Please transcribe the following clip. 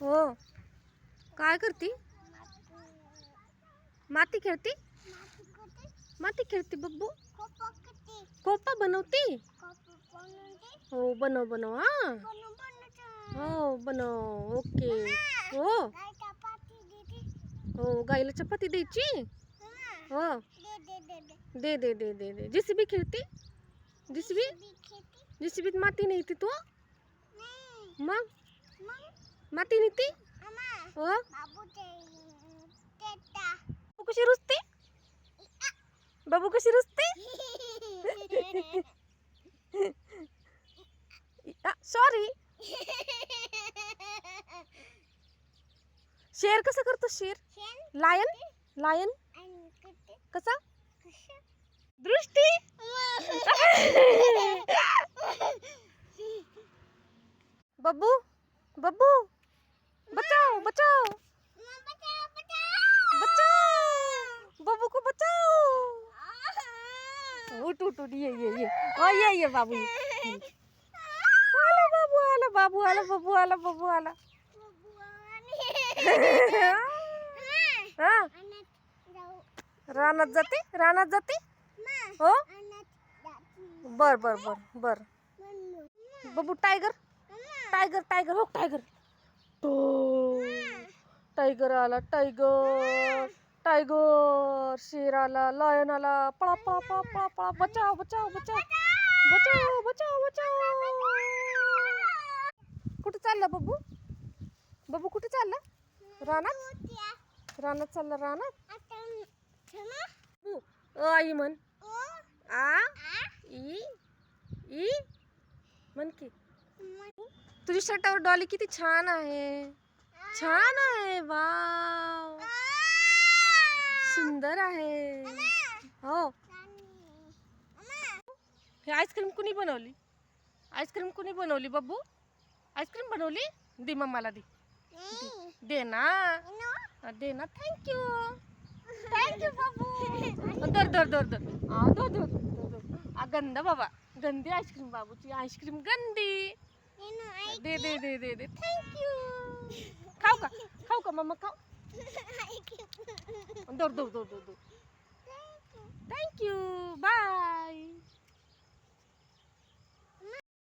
हो. काय करती? माती खेळती? माती खेळती बब्बू? कोपा बनवती? हो बनव बनव हा. हो बनव. ओके. हो हो. गाईला चपाती द्यायची? हो. दे दे दे दे दे. जेसीबी खेळती? जेसीबी? जेसीबीत माती नाही तू? मग माती नेती? हो. बाबू कशी रुसते? बाबू कशी रुसते? सॉरी. शेर कसं करतो शेर? लायन? लायन कसा? दृष्टी. बब्बू बब्बू बचाओ बचाओ बचाओ बब्बू को बचाओ. उठ उठ उठ. ये बाबू. आला बाबू आला बाबू आला बाबू आला बाबू आला. हा. रानात जाते रानात जाते. हो बर बर बर बर. बब्बू टायगर टायगर टायगर हो टायगर. तो टायगर आला टायगर टायगर. शेर आला लायन आला. पळा पळा पळा पळा पळा. बचाव बचाव बचाव बचाव बचाव बचाव. कुठे चालला बब्बू? बब्बू कुठे चालला? रानात रानात चालला रानात. आई म्हण. आ ई ई म्हण की. तुझ्या शर्टावर डॉली किती छान आहे. छान आहे. वाव सुंदर आहे. हो. हे आईस्क्रीम कुणी बनवली? आईस्क्रीम कुणी बनवली बब्बू? आईस्क्रीम बनवली? दे मम्माला दे. दे ना दे ना. थँक्यू थँक्यू बाबू. दर दर दर दर. दर दर दर. गंद बाबा. गंदी आईस्क्रीम बाबूची आईस्क्रीम गंदी. दे दे दे दे दे. थँक्यू. खाऊ का मम्मा खाऊ? दर दर दर दर. Thank you bye.